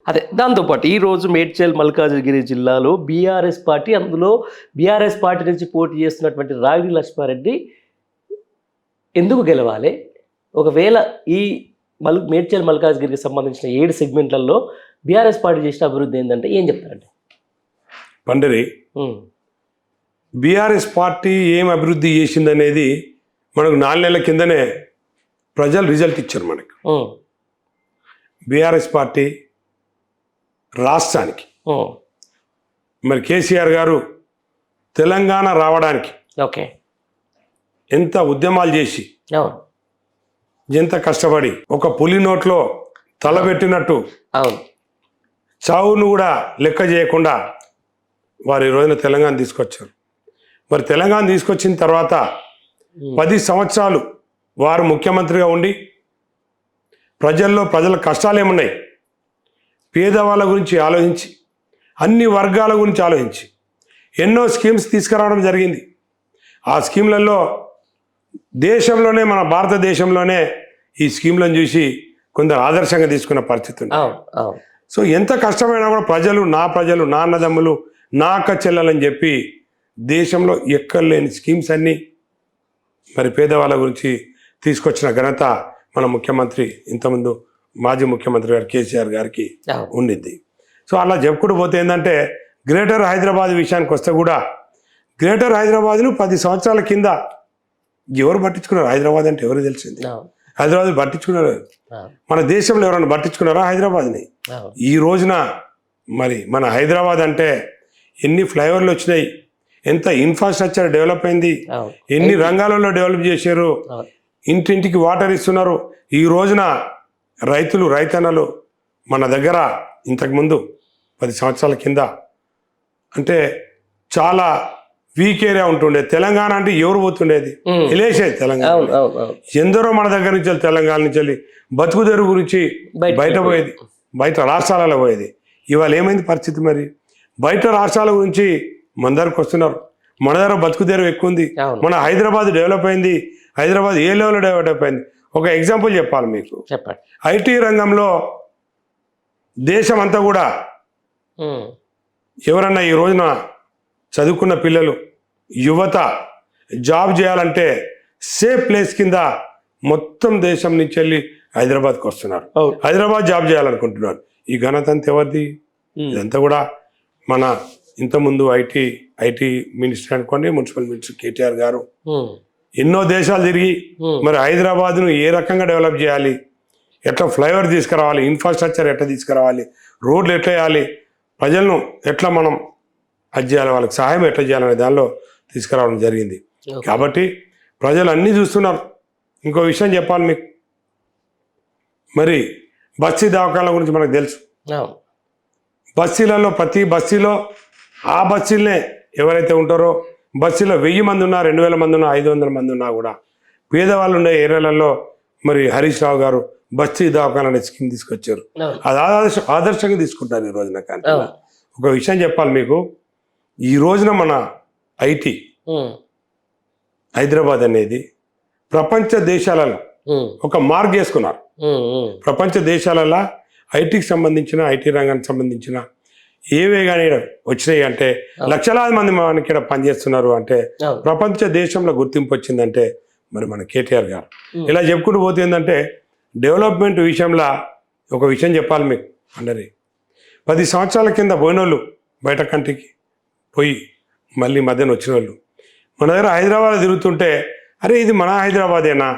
అదే దాంతోపాటు ఈరోజు మేడ్చల్ మల్కాజ్గిరి జిల్లాలో బీఆర్ఎస్ పార్టీ, అందులో బీఆర్ఎస్ పార్టీ నుంచి పోటీ చేస్తున్నటువంటి రాయుడి లక్ష్మారెడ్డి ఎందుకు గెలవాలి? ఒకవేళ ఈ మేడ్చల్ మల్కాజ్గిరికి సంబంధించిన 7 సెగ్మెంట్లలో బీఆర్ఎస్ పార్టీ చేసిన అభివృద్ధి ఏంటంటే ఏం చెప్తారండి? పండరి బీఆర్ఎస్ పార్టీ ఏం అభివృద్ధి చేసిందనేది మనకు 4 నెలల కిందనే ప్రజలు రిజల్ట్ ఇచ్చారు మనకు. బీఆర్ఎస్ పార్టీ రాష్ట్రానికి మరి కేసీఆర్ గారు తెలంగాణ రావడానికి ఓకే ఎంత ఉద్యమాలు చేసి ఎంత కష్టపడి ఒక పులి నోట్లో తలబెట్టినట్టు చావును కూడా లెక్క చేయకుండా వారు ఈ రోజున తెలంగాణ తీసుకొచ్చారు. మరి తెలంగాణ తీసుకొచ్చిన తర్వాత 10 సంవత్సరాలు వారు ముఖ్యమంత్రిగా ఉండి ప్రజల కష్టాలు ఏమున్నాయి, పేదవాళ్ళ గురించి ఆలోచించి, అన్ని వర్గాల గురించి ఆలోచించి ఎన్నో స్కీమ్స్ తీసుకురావడం జరిగింది. ఆ స్కీమ్లలో దేశంలోనే, మన భారతదేశంలోనే ఈ స్కీమ్లను చూసి కొందరు ఆదర్శంగా తీసుకున్న పరిస్థితి ఉంది. సో ఎంత కష్టమైనా కూడా ప్రజలు, నా అన్నదమ్ములు, నా అక్క చెల్లెలని చెప్పి దేశంలో ఎక్కర్లేని స్కీమ్స్ అన్నీ మరి పేదవాళ్ళ గురించి తీసుకొచ్చిన ఘనత మన ముఖ్యమంత్రి, ఇంతకుముందు మాజీ ముఖ్యమంత్రి గారు కేసీఆర్ గారికి ఉండింది. సో అలా చెప్పుకుంటూ పోతే ఏంటంటే గ్రేటర్ హైదరాబాద్ విషయానికి వస్తే కూడా గ్రేటర్ హైదరాబాద్ను 10 సంవత్సరాల కింద ఎవరు పట్టించుకున్నారు? హైదరాబాద్ అంటే ఎవరు తెలిసింది? హైదరాబాద్ పట్టించుకున్నారు. మన దేశంలో ఎవరైనా పట్టించుకున్నారా హైదరాబాద్ని? ఈ రోజున మరి మన హైదరాబాద్ అంటే ఎన్ని ఫ్లైఓవర్లు వచ్చినాయి, ఎంత ఇన్ఫ్రాస్ట్రక్చర్ డెవలప్ అయింది, ఎన్ని రంగాలలో డెవలప్ చేశారు, ఇంటింటికి వాటర్ ఇస్తున్నారు. ఈ రోజున రైతన్నలు మన దగ్గర ఇంతకుముందు 10 సంవత్సరాల కింద అంటే చాలా వీక్ ఏరియా ఉంటుండే. తెలంగాణ అంటే ఎవరు పోతుండేది? వెళ్ళేసేది తెలంగాణ. ఎందరో మన దగ్గర నుంచి తెలంగాణ నుంచి వెళ్ళి బతుకు తెరువు గురించి బయట పోయేది, బయట రాష్ట్రాలలో పోయేది. ఇవాళ ఏమైంది పరిస్థితి? మరి బయట రాష్ట్రాల గురించి మన దగ్గరకు వస్తున్నారు. మన దగ్గర బతుకు తెరువు ఎక్కువ ఉంది. మన హైదరాబాద్ డెవలప్ అయింది. హైదరాబాద్ ఏ లెవెల్లో డెవలప్ అయింది? ఒక ఎగ్జాంపుల్ చెప్పాలి మీకు. చెప్పండి. ఐటీ రంగంలో దేశం అంతా కూడా ఎవరన్నా ఈ రోజున చదువుకున్న పిల్లలు, యువత జాబ్ చేయాలంటే సేఫ్ ప్లేస్ కింద మొత్తం దేశం నుంచి వెళ్ళి హైదరాబాద్కి వస్తున్నారు. హైదరాబాద్ జాబ్ చేయాలనుకుంటున్నారు. ఈ ఘనత అంతా ఎవరిది? ఇదంతా కూడా మన ఇంతకుముందు ఐటీ మినిస్టర్ అనుకోండి, మున్సిపల్ మినిస్టర్ కేటీఆర్ గారు ఎన్నో దేశాలు తిరిగి మరి హైదరాబాద్ను ఏ రకంగా డెవలప్ చేయాలి, ఎట్లా ఫ్లైఓవర్ తీసుకురావాలి, ఇన్ఫ్రాస్ట్రక్చర్ ఎట్లా తీసుకురావాలి, రోడ్లు ఎట్లా వేయాలి, ప్రజలను ఎట్లా మనం అది చేయాలి, వాళ్ళకి సహాయం ఎట్లా చేయాలనే దానిలో తీసుకురావడం జరిగింది. కాబట్టి ప్రజలు అన్నీ చూస్తున్నారు. ఇంకో విషయం చెప్పాలి మీకు, మరి బస్తీ దవాఖానాల గురించి మనకు తెలుసు. బస్తీలలో ప్రతి బస్తీలో ఆ బస్తీలనే ఎవరైతే ఉంటారో బస్తీలో 1000 మంది ఉన్నా, 2000 మంది ఉన్నా, 500 మంది ఉన్నా కూడా పేదవాళ్ళు ఉండే ఏరియాలలో మరి హరీష్ రావు గారు బస్తీ దవాఖానా అనే స్కీమ్ తీసుకొచ్చారు. అది ఆదర్శంగా తీసుకుంటారు ఈ రోజున. కానీ ఒక విషయం చెప్పాలి మీకు, ఈ రోజున మన ఐటీ హైదరాబాద్ అనేది ప్రపంచ దేశాలలో ఒక మార్క్ వేసుకున్నారు. ప్రపంచ దేశాలలో ఐటీకి సంబంధించిన, ఐటీ రంగానికి సంబంధించిన ఏవే కానీ వచ్చినాయి అంటే లక్షలాది మంది మనకి ఇక్కడ పనిచేస్తున్నారు అంటే ప్రపంచ దేశంలో గుర్తింపు వచ్చిందంటే మరి మన కేటీఆర్ గారు. ఇలా చెప్పుకుంటూ పోతే ఏంటంటే డెవలప్మెంట్ విషయంలో ఒక విషయం చెప్పాలి మీకు. అందరి 10 సంవత్సరాల కింద పోయినోళ్ళు, బయట కంట్రీకి పోయి మళ్ళీ మధ్యన వచ్చిన వాళ్ళు మన దగ్గర హైదరాబాద్ తిరుగుతుంటే అరే ఇది మన హైదరాబాదేనా,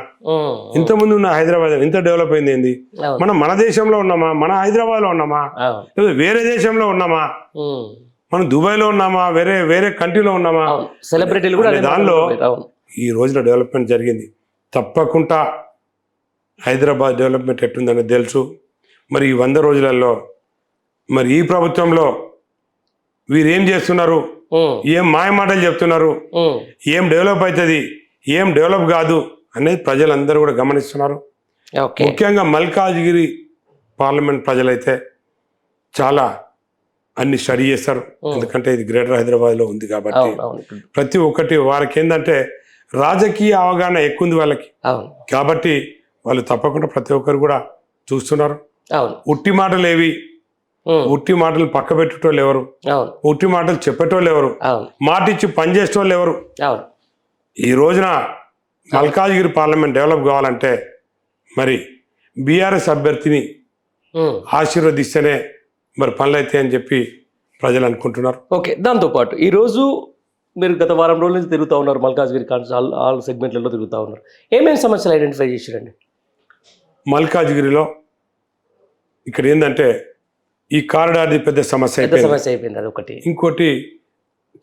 ఇంతకుముందు ఉన్న హైదరాబాద్ ఇంత డెవలప్ అయింది ఏంది, మనం మన దేశంలో ఉన్నామా, మన హైదరాబాద్లో ఉన్నామా, లేదా వేరే దేశంలో ఉన్నామా, మనం దుబాయ్లో ఉన్నామా, వేరే కంట్రీలో ఉన్నామా, సెలబ్రిటీలు కూడా దానిలో ఈ రోజున డెవలప్మెంట్ జరిగింది. తప్పకుండా హైదరాబాద్ డెవలప్మెంట్ ఎట్టుందని తెలుసు. మరి ఈ 100 రోజులలో మరి ఈ ప్రభుత్వంలో వీరేం చేస్తున్నారు, ఏం మాయమాటలు చెప్తున్నారు, ఏం డెవలప్ అవుతుంది, ఏం డెవలప్ కాదు అనేది ప్రజలందరూ కూడా గమనిస్తున్నారు. ముఖ్యంగా మల్కాజ్గిరి పార్లమెంట్ ప్రజలైతే చాలా అన్ని స్టడీ చేస్తారు. ఎందుకంటే ఇది గ్రేటర్ హైదరాబాద్లో ఉంది కాబట్టి ప్రతి ఒక్కటి వారికి ఏంటంటే రాజకీయ అవగాహన ఎక్కువ ఉంది వాళ్ళకి. కాబట్టి వాళ్ళు తప్పకుండా ప్రతి ఒక్కరు కూడా చూస్తున్నారు. ఉట్టి మాటలు ఏవి ఉట్టి మాటలు పక్క పెట్టేటోళ్ళు ఎవరు? అవును ఉట్టి మాటలు చెప్పేటోళ్ళు ఎవరు? అవును మాట ఇచ్చి పనిచేసేటోళ్ళు ఎవరు? అవును ఈ రోజున మల్కాజ్గిరి పార్లమెంట్ డెవలప్ కావాలంటే మరి బీఆర్ఎస్ అభ్యర్థిని ఆశీర్వదిస్తేనే మరి పనులు అవుతాయి అని చెప్పి ప్రజలు అనుకుంటున్నారు. ఓకే, దాంతోపాటు ఈరోజు మీరు గత వారం రోజుల నుంచి తిరుగుతూ ఉన్నారు, మల్కాజ్గిరి ఆల్ సెగ్మెంట్లలో తిరుగుతూ ఉన్నారు. ఏమేమి సమస్యలు ఐడెంటిఫై చేశారండి? మల్కాజ్గిరిలో ఇక్కడ ఏంటంటే ఈ కారిడార్ది పెద్ద సమస్య పెద్ద అయిపోయింది. సమస్య అయిపోయింది అది ఒకటి. ఇంకోటి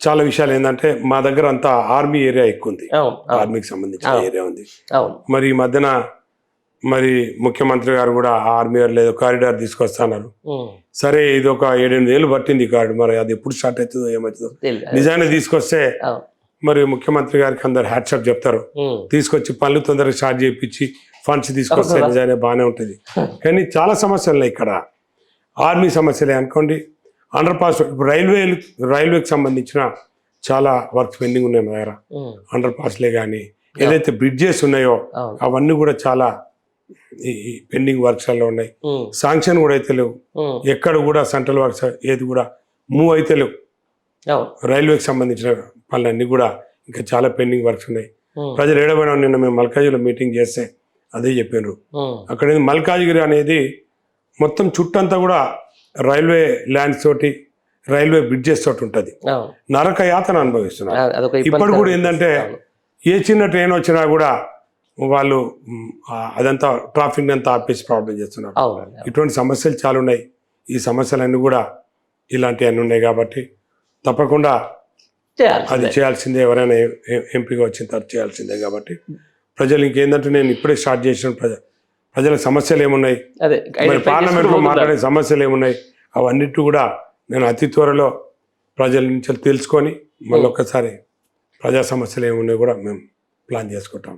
చాలా విషయాలు ఏంటంటే మా దగ్గర అంతా ఆర్మీ ఏరియా ఎక్కువ ఉంది, అవును అవును ఆర్మీకి సంబంధించిన ఏరియా ఉంది. అవును మరి ఈ మధ్యన మరి ముఖ్యమంత్రి గారు కూడా ఆర్మీ ఏదో కారిడార్ తీసుకొస్తున్నారు. సరే ఇది ఒక 7-8 ఏళ్ళు పట్టింది ఈ కారిడార్, మరి అది ఎప్పుడు స్టార్ట్ అవుతుందో ఏమవుతుందో. నిజాన్ని తీసుకొస్తే మరి ముఖ్యమంత్రి గారికి అందరు హ్యాట్సాప్ చెప్తారు, తీసుకొచ్చి పనులు తొందరగా స్టార్ట్ చేయించి ఫండ్స్ తీసుకొస్తే నిజానే బాగానే ఉంటుంది. కానీ చాలా సమస్యలు ఉన్నాయి ఇక్కడ. ఆర్మీ సమస్యలే అనుకోండి, అండర్ పాస్, ఇప్పుడు రైల్వేకి సంబంధించిన చాలా వర్క్స్ పెండింగ్ ఉన్నాయి మా దగ్గర. అండర్ పాస్లే కానీ ఏదైతే బ్రిడ్జెస్ ఉన్నాయో అవన్నీ కూడా చాలా ఈ పెండింగ్ వర్క్స్లో ఉన్నాయి. శాంక్షన్ కూడా అయితే లేవు, ఎక్కడ కూడా సెంట్రల్ వర్క్స్ ఏది కూడా మూవ్ అయితే లేవు. రైల్వేకి సంబంధించిన పనులన్నీ కూడా ఇంకా చాలా పెండింగ్ వర్క్స్ ఉన్నాయి. ప్రజలు ఏడబడిన నిన్న మేము మల్కాజ్గిరిలో మీటింగ్ చేస్తే అదే చెప్పినారు. అక్కడ మల్కాజ్గిరి అనేది మొత్తం చుట్టంతా కూడా రైల్వే ల్యాండ్స్ తోటి, రైల్వే బ్రిడ్జెస్ తోటి ఉంటుంది. నరక యాతన అనుభవిస్తున్నారు. ఇప్పుడు కూడా ఏంటంటే ఏ చిన్న ట్రైన్ వచ్చినా కూడా వాళ్ళు అదంతా ట్రాఫిక్ అంతా ఆపేసి ప్రాబ్లం చేస్తున్నారు. ఇటువంటి సమస్యలు చాలా ఉన్నాయి. ఈ సమస్యలన్నీ కూడా ఇలాంటివన్నీ ఉన్నాయి కాబట్టి తప్పకుండా అది చేయాల్సిందే. ఎవరైనా ఎంపీగా వచ్చిన తర్వాత చేయాల్సిందే. కాబట్టి ప్రజలు ఇంకేందంటే నేను ఇప్పుడే స్టార్ట్ చేసిన ప్రజల సమస్యలు ఏమున్నాయి, మరి పార్లమెంట్లో మాట్లాడే సమస్యలు ఏమున్నాయి, అవన్నిటి కూడా నేను అతి త్వరలో ప్రజల నుంచి తెలుసుకొని మళ్ళీ ఒక్కసారి ప్రజా సమస్యలు ఏమున్నాయి కూడా మేము ప్లాన్ చేసుకుంటాం.